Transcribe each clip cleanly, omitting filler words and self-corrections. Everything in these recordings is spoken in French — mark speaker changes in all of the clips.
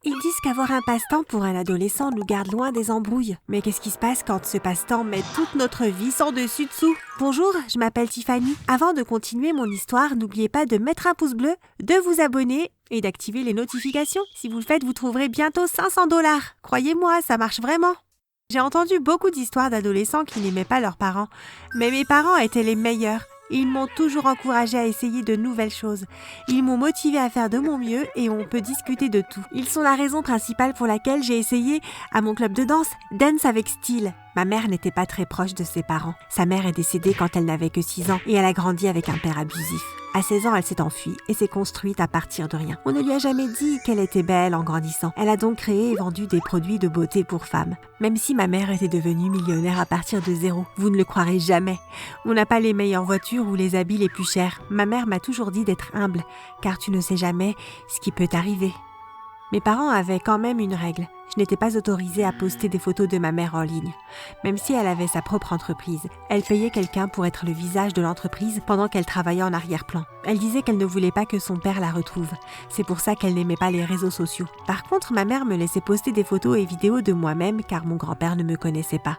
Speaker 1: Ils disent qu'avoir un passe-temps pour un adolescent nous garde loin des embrouilles. Mais qu'est-ce qui se passe quand ce passe-temps met toute notre vie sans dessus-dessous? Bonjour, je m'appelle Tiffany. Avant de continuer mon histoire, n'oubliez pas de mettre un pouce bleu, de vous abonner et d'activer les notifications. Si vous le faites, vous trouverez bientôt 500 $. Croyez-moi, ça marche vraiment. J'ai entendu beaucoup d'histoires d'adolescents qui n'aimaient pas leurs parents. Mais mes parents étaient les meilleurs. Ils m'ont toujours encouragée à essayer de nouvelles choses. Ils m'ont motivée à faire de mon mieux et on peut discuter de tout. Ils sont la raison principale pour laquelle j'ai essayé, à mon club de danse, Danse avec style. Ma mère n'était pas très proche de ses parents. Sa mère est décédée quand elle n'avait que 6 ans et elle a grandi avec un père abusif. À 16 ans, elle s'est enfuie et s'est construite à partir de rien. On ne lui a jamais dit qu'elle était belle en grandissant. Elle a donc créé et vendu des produits de beauté pour femmes. Même si ma mère était devenue millionnaire à partir de zéro, vous ne le croirez jamais. On n'a pas les meilleures voitures ou les habits les plus chers. Ma mère m'a toujours dit d'être humble, car tu ne sais jamais ce qui peut arriver. Mes parents avaient quand même une règle. Je n'étais pas autorisée à poster des photos de ma mère en ligne. Même si elle avait sa propre entreprise, elle payait quelqu'un pour être le visage de l'entreprise pendant qu'elle travaillait en arrière-plan. Elle disait qu'elle ne voulait pas que son père la retrouve. C'est pour ça qu'elle n'aimait pas les réseaux sociaux. Par contre, ma mère me laissait poster des photos et vidéos de moi-même car mon grand-père ne me connaissait pas.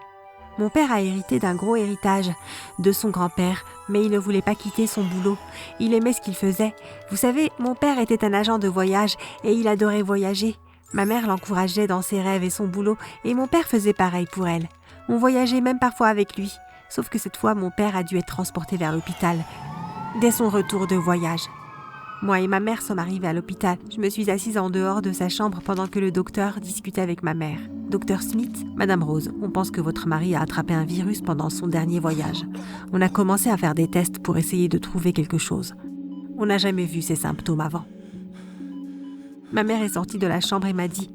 Speaker 1: Mon père a hérité d'un gros héritage de son grand-père, mais il ne voulait pas quitter son boulot. Il aimait ce qu'il faisait. Vous savez, mon père était un agent de voyage et il adorait voyager. Ma mère l'encourageait dans ses rêves et son boulot, et mon père faisait pareil pour elle. On voyageait même parfois avec lui. Sauf que cette fois, mon père a dû être transporté vers l'hôpital dès son retour de voyage. Moi et ma mère sommes arrivés à l'hôpital. Je me suis assise en dehors de sa chambre pendant que le docteur discutait avec ma mère. Docteur Smith, Madame Rose, on pense que votre mari a attrapé un virus pendant son dernier voyage. On a commencé à faire des tests pour essayer de trouver quelque chose. On n'a jamais vu ces symptômes avant. Ma mère est sortie de la chambre et m'a dit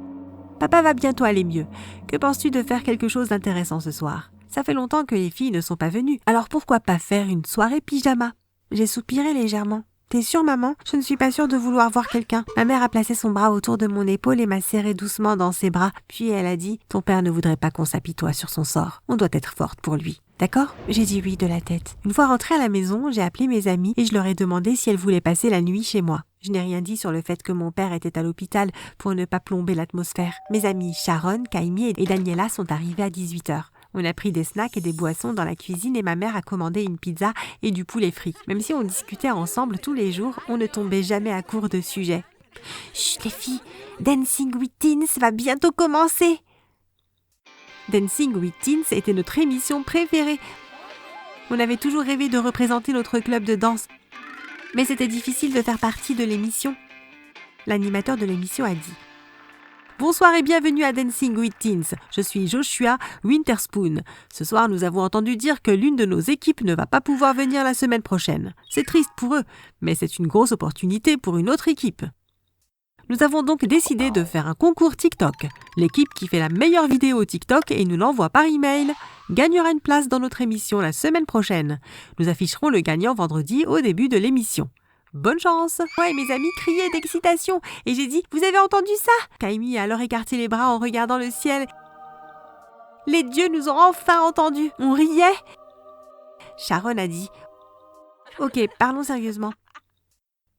Speaker 1: « Papa va bientôt aller mieux. Que penses-tu de faire quelque chose d'intéressant ce soir? Ça fait longtemps que les filles ne sont pas venues. Alors pourquoi pas faire une soirée pyjama ?» J'ai soupiré légèrement. « T'es sûre, maman? Je ne suis pas sûre de vouloir voir quelqu'un. » Ma mère a placé son bras autour de mon épaule et m'a serré doucement dans ses bras. Puis elle a dit « Ton père ne voudrait pas qu'on s'apitoie sur son sort. On doit être forte pour lui. » D'accord? J'ai dit oui de la tête. Une fois rentrée à la maison, j'ai appelé mes amies et je leur ai demandé si elles voulaient passer la nuit chez moi. Je n'ai rien dit sur le fait que mon père était à l'hôpital pour ne pas plomber l'atmosphère. Mes amies Sharon, Kaimi et Daniela sont arrivées à 18h. On a pris des snacks et des boissons dans la cuisine et ma mère a commandé une pizza et du poulet frit. Même si on discutait ensemble tous les jours, on ne tombait jamais à court de sujets. « Chut les filles, Dancing with Teens va bientôt commencer !» Dancing with Teens était notre émission préférée. On avait toujours rêvé de représenter notre club de danse. Mais c'était difficile de faire partie de l'émission. L'animateur de l'émission a dit « Bonsoir et bienvenue à Dancing with Teens. Je suis Joshua Winterspoon. Ce soir, nous avons entendu dire que l'une de nos équipes ne va pas pouvoir venir la semaine prochaine. C'est triste pour eux, mais c'est une grosse opportunité pour une autre équipe. Nous avons donc décidé de faire un concours TikTok. L'équipe qui fait la meilleure vidéo TikTok et nous l'envoie par email gagnera une place dans notre émission la semaine prochaine. Nous afficherons le gagnant vendredi au début de l'émission. Bonne chance! Moi et mes amis criaient d'excitation et j'ai dit « Vous avez entendu ça ?» Kaimi a alors écarté les bras en regardant le ciel. Les dieux nous ont enfin entendus. On riait. Sharon a dit « Ok, parlons sérieusement.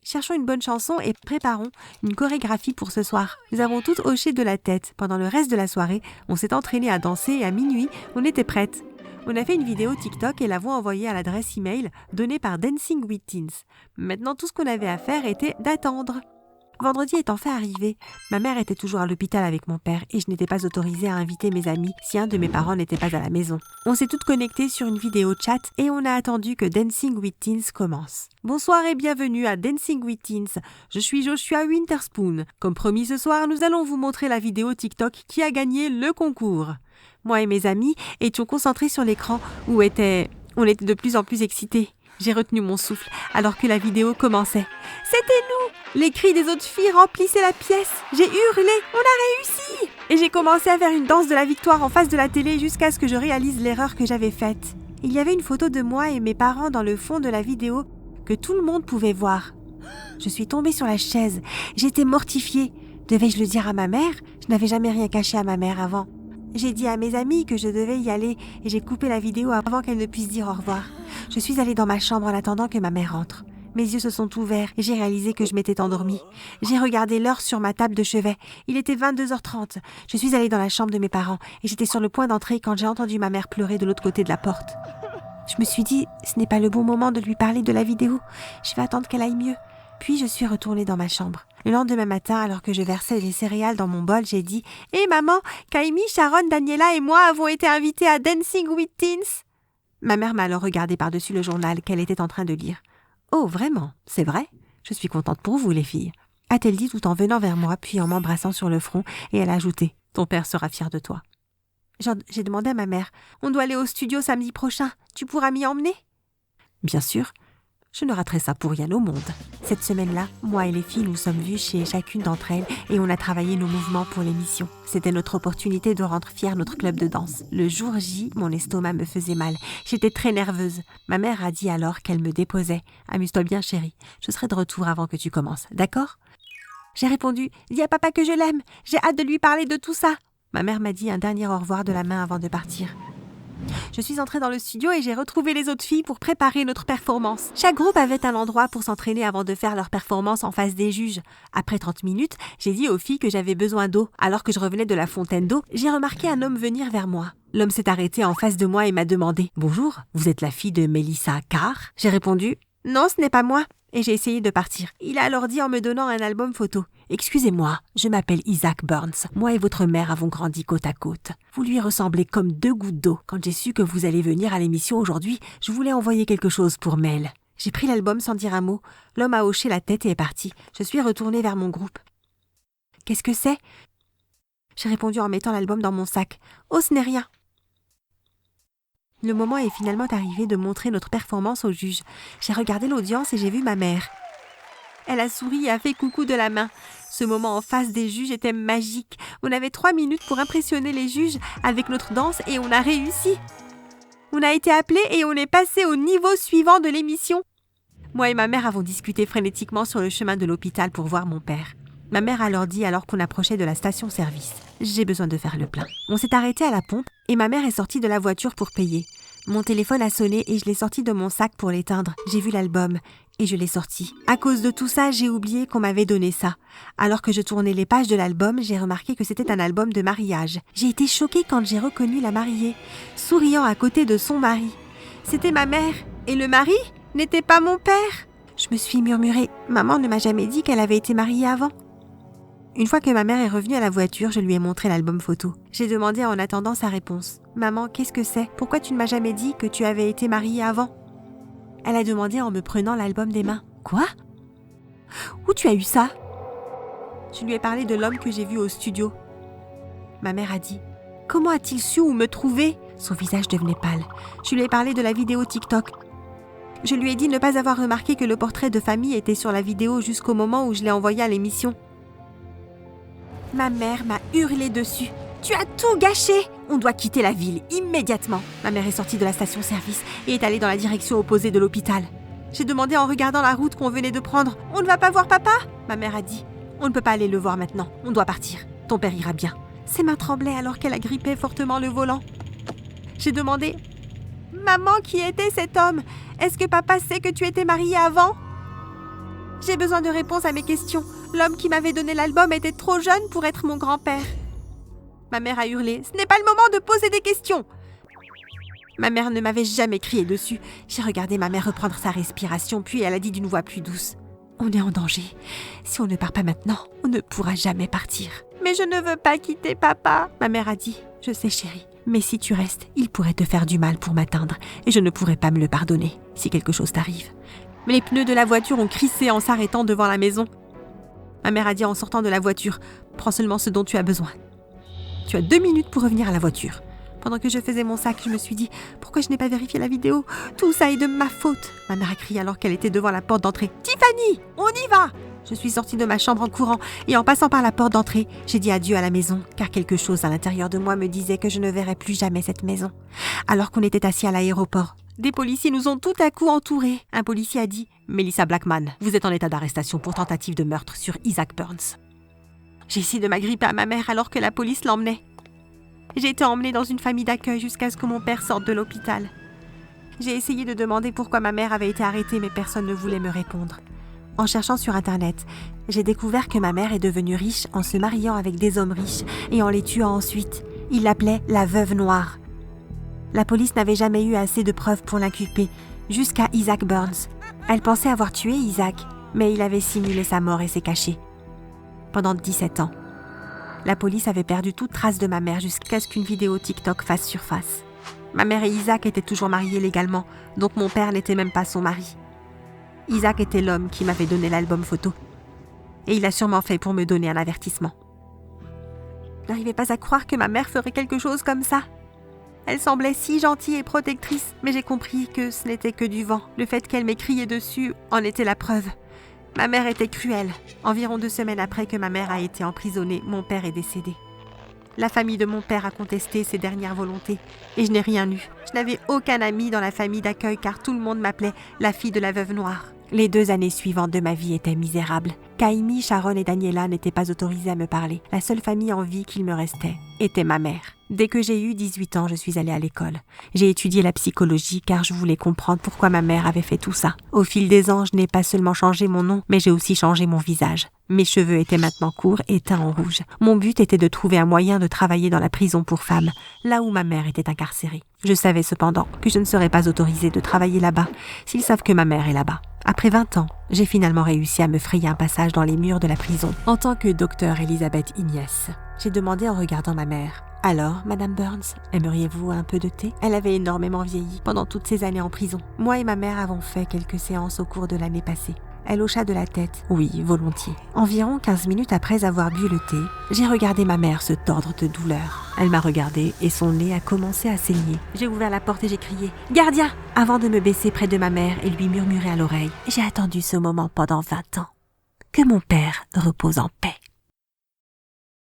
Speaker 1: Cherchons une bonne chanson et préparons une chorégraphie pour ce soir. » Nous avons toutes hoché de la tête. Pendant le reste de la soirée, on s'est entraîné à danser et à minuit, on était prêtes. On a fait une vidéo TikTok et l'avons envoyée à l'adresse email donnée par Dancing with Teens. Maintenant, tout ce qu'on avait à faire était d'attendre. Vendredi est enfin arrivé. Ma mère était toujours à l'hôpital avec mon père et je n'étais pas autorisée à inviter mes amis si un de mes parents n'était pas à la maison. On s'est toutes connectées sur une vidéo chat et on a attendu que Dancing with Teens commence. Bonsoir et bienvenue à Dancing with Teens. Je suis Joshua Winterspoon. Comme promis ce soir, nous allons vous montrer la vidéo TikTok qui a gagné le concours. Moi et mes amis étions concentrés sur l'écran on était de plus en plus excités. J'ai retenu mon souffle alors que la vidéo commençait. C'était nous! Les cris des autres filles remplissaient la pièce. J'ai hurlé, on a réussi! Et j'ai commencé à faire une danse de la victoire en face de la télé jusqu'à ce que je réalise l'erreur que j'avais faite. Il y avait une photo de moi et mes parents dans le fond de la vidéo que tout le monde pouvait voir. Je suis tombée sur la chaise. J'étais mortifiée. Devais-je le dire à ma mère? Je n'avais jamais rien caché à ma mère avant. J'ai dit à mes amis que je devais y aller et j'ai coupé la vidéo avant qu'elle ne puisse dire au revoir. Je suis allée dans ma chambre en attendant que ma mère entre. Mes yeux se sont ouverts et j'ai réalisé que je m'étais endormie. J'ai regardé l'heure sur ma table de chevet. Il était 22h30. Je suis allée dans la chambre de mes parents et j'étais sur le point d'entrer quand j'ai entendu ma mère pleurer de l'autre côté de la porte. Je me suis dit, ce n'est pas le bon moment de lui parler de la vidéo. Je vais attendre qu'elle aille mieux. Puis je suis retournée dans ma chambre. Le lendemain matin, alors que je versais les céréales dans mon bol, j'ai dit « Hé maman, Kaimi, Sharon, Daniela et moi avons été invités à Dancing with Teens !» Ma mère m'a alors regardé par-dessus le journal qu'elle était en train de lire. « Oh, vraiment? C'est vrai? Je suis contente pour vous, les filles. » a-t-elle dit tout en venant vers moi, puis en m'embrassant sur le front, et elle a ajouté « Ton père sera fier de toi. » J'ai demandé à ma mère « On doit aller au studio samedi prochain. Tu pourras m'y emmener ?» Bien sûr. Je ne raterai ça pour rien au monde. Cette semaine-là, moi et les filles nous sommes vues chez chacune d'entre elles et on a travaillé nos mouvements pour l'émission. C'était notre opportunité de rendre fier notre club de danse. Le jour J, mon estomac me faisait mal. J'étais très nerveuse. Ma mère a dit alors qu'elle me déposait. « Amuse-toi bien, chérie. Je serai de retour avant que tu commences. D'accord ?» J'ai répondu « Dis à papa que je l'aime. J'ai hâte de lui parler de tout ça. » Ma mère m'a dit un dernier au revoir de la main avant de partir. Je suis entrée dans le studio et j'ai retrouvé les autres filles pour préparer notre performance. Chaque groupe avait un endroit pour s'entraîner avant de faire leur performance en face des juges. Après 30 minutes, j'ai dit aux filles que j'avais besoin d'eau. Alors que je revenais de la fontaine d'eau, j'ai remarqué un homme venir vers moi. L'homme s'est arrêté en face de moi et m'a demandé « Bonjour, vous êtes la fille de Melissa Carr ?» J'ai répondu « Non, ce n'est pas moi. » Et j'ai essayé de partir. Il a alors dit en me donnant un album photo. « Excusez-moi, je m'appelle Isaac Burns. Moi et votre mère avons grandi côte à côte. Vous lui ressemblez comme 2 gouttes d'eau. Quand j'ai su que vous allez venir à l'émission aujourd'hui, je voulais envoyer quelque chose pour Mel. » J'ai pris l'album sans dire un mot. L'homme a hoché la tête et est parti. Je suis retournée vers mon groupe. « Qu'est-ce que c'est ?» J'ai répondu en mettant l'album dans mon sac. « Oh, ce n'est rien. » Le moment est finalement arrivé de montrer notre performance au juge. J'ai regardé l'audience et j'ai vu ma mère. Elle a souri et a fait coucou de la main. Ce moment en face des juges était magique. On avait 3 minutes pour impressionner les juges avec notre danse et on a réussi. On a été appelés et on est passé au niveau suivant de l'émission. Moi et ma mère avons discuté frénétiquement sur le chemin de l'hôpital pour voir mon père. Ma mère a alors dit alors qu'on approchait de la station-service. J'ai besoin de faire le plein. On s'est arrêté à la pompe et ma mère est sortie de la voiture pour payer. Mon téléphone a sonné et je l'ai sorti de mon sac pour l'éteindre. J'ai vu l'album et je l'ai sorti. À cause de tout ça, j'ai oublié qu'on m'avait donné ça. Alors que je tournais les pages de l'album, j'ai remarqué que c'était un album de mariage. J'ai été choquée quand j'ai reconnu la mariée, souriant à côté de son mari. C'était ma mère et le mari n'était pas mon père. Je me suis murmuré « Maman ne m'a jamais dit qu'elle avait été mariée avant. » Une fois que ma mère est revenue à la voiture, je lui ai montré l'album photo. J'ai demandé en attendant sa réponse. « Maman, qu'est-ce que c'est? Pourquoi tu ne m'as jamais dit que tu avais été mariée avant ?» Elle a demandé en me prenant l'album des mains. « Quoi? Où tu as eu ça ?» Je lui ai parlé de l'homme que j'ai vu au studio. Ma mère a dit « Comment a-t-il su où me trouver ?» Son visage devenait pâle. Je lui ai parlé de la vidéo TikTok. Je lui ai dit ne pas avoir remarqué que le portrait de famille était sur la vidéo jusqu'au moment où je l'ai envoyé à l'émission. Ma mère m'a hurlé dessus. « Tu as tout gâché! On doit quitter la ville immédiatement !» Ma mère est sortie de la station-service et est allée dans la direction opposée de l'hôpital. J'ai demandé en regardant la route qu'on venait de prendre. « On ne va pas voir papa ?» Ma mère a dit « On ne peut pas aller le voir maintenant. On doit partir. Ton père ira bien. » Ses mains tremblaient alors qu'elle agrippait fortement le volant. J'ai demandé « Maman, qui était cet homme? Est-ce que papa sait que tu étais mariée avant ?» J'ai besoin de réponses à mes questions. L'homme qui m'avait donné l'album était trop jeune pour être mon grand-père. Ma mère a hurlé « Ce n'est pas le moment de poser des questions !» Ma mère ne m'avait jamais crié dessus. J'ai regardé ma mère reprendre sa respiration, puis elle a dit d'une voix plus douce « On est en danger. Si on ne part pas maintenant, on ne pourra jamais partir. » « Mais je ne veux pas quitter papa !» Ma mère a dit « Je sais chérie, mais si tu restes, il pourrait te faire du mal pour m'atteindre et je ne pourrais pas me le pardonner si quelque chose t'arrive. » Mais les pneus de la voiture ont crissé en s'arrêtant devant la maison. Ma mère a dit en sortant de la voiture « Prends seulement ce dont tu as besoin. Tu as 2 minutes pour revenir à la voiture. » Pendant que je faisais mon sac, je me suis dit « Pourquoi je n'ai pas vérifié la vidéo? Tout ça est de ma faute !» Ma mère a crié alors qu'elle était devant la porte d'entrée. « Tiffany, on y va !» Je suis sortie de ma chambre en courant et en passant par la porte d'entrée, j'ai dit adieu à la maison car quelque chose à l'intérieur de moi me disait que je ne verrais plus jamais cette maison. Alors qu'on était assis à l'aéroport, des policiers nous ont tout à coup entourés. Un policier a dit « Melissa Blackman, vous êtes en état d'arrestation pour tentative de meurtre sur Isaac Burns. » J'ai essayé de m'agripper à ma mère alors que la police l'emmenait. J'ai été emmenée dans une famille d'accueil jusqu'à ce que mon père sorte de l'hôpital. J'ai essayé de demander pourquoi ma mère avait été arrêtée, mais personne ne voulait me répondre. En cherchant sur Internet, j'ai découvert que ma mère est devenue riche en se mariant avec des hommes riches et en les tuant ensuite. Ils l'appelaient la veuve noire. La police n'avait jamais eu assez de preuves pour l'inculper, jusqu'à Isaac Burns. Elle pensait avoir tué Isaac, mais il avait simulé sa mort et s'est caché. Pendant 17 ans. La police avait perdu toute trace de ma mère jusqu'à ce qu'une vidéo TikTok fasse surface. Ma mère et Isaac étaient toujours mariés légalement, donc mon père n'était même pas son mari. Isaac était l'homme qui m'avait donné l'album photo. Et il a sûrement fait pour me donner un avertissement. Je n'arrivais pas à croire que ma mère ferait quelque chose comme ça. Elle semblait si gentille et protectrice, mais j'ai compris que ce n'était que du vent. Le fait qu'elle m'ait crié dessus en était la preuve. Ma mère était cruelle. Environ 2 semaines après que ma mère a été emprisonnée, mon père est décédé. La famille de mon père a contesté ses dernières volontés et je n'ai rien eu. Je n'avais aucun ami dans la famille d'accueil car tout le monde m'appelait la fille de la veuve noire. Les 2 années suivantes de ma vie étaient misérables. Kaimi, Sharon et Daniela n'étaient pas autorisés à me parler. La seule famille en vie qu'il me restait était ma mère. Dès que j'ai eu 18 ans, je suis allée à l'école. J'ai étudié la psychologie car je voulais comprendre pourquoi ma mère avait fait tout ça. Au fil des ans, je n'ai pas seulement changé mon nom, mais j'ai aussi changé mon visage. Mes cheveux étaient maintenant courts et teints en rouge. Mon but était de trouver un moyen de travailler dans la prison pour femmes, là où ma mère était incarcérée. Je savais cependant que je ne serais pas autorisée de travailler là-bas s'ils savent que ma mère est là-bas. Après 20 ans, j'ai finalement réussi à me frayer un passage dans les murs de la prison en tant que docteur Elisabeth Ignace. J'ai demandé en regardant ma mère. « Alors, Madame Burns, aimeriez-vous un peu de thé ?» Elle avait énormément vieilli pendant toutes ces années en prison. Moi et ma mère avons fait quelques séances au cours de l'année passée. Elle hocha de la tête. « Oui, volontiers. » Environ 15 minutes après avoir bu le thé, j'ai regardé ma mère se tordre de douleur. Elle m'a regardée et son nez a commencé à saigner. J'ai ouvert la porte et j'ai crié « Gardien !» avant de me baisser près de ma mère et lui murmurer à l'oreille. J'ai attendu ce moment pendant 20 ans. Que mon père repose en paix.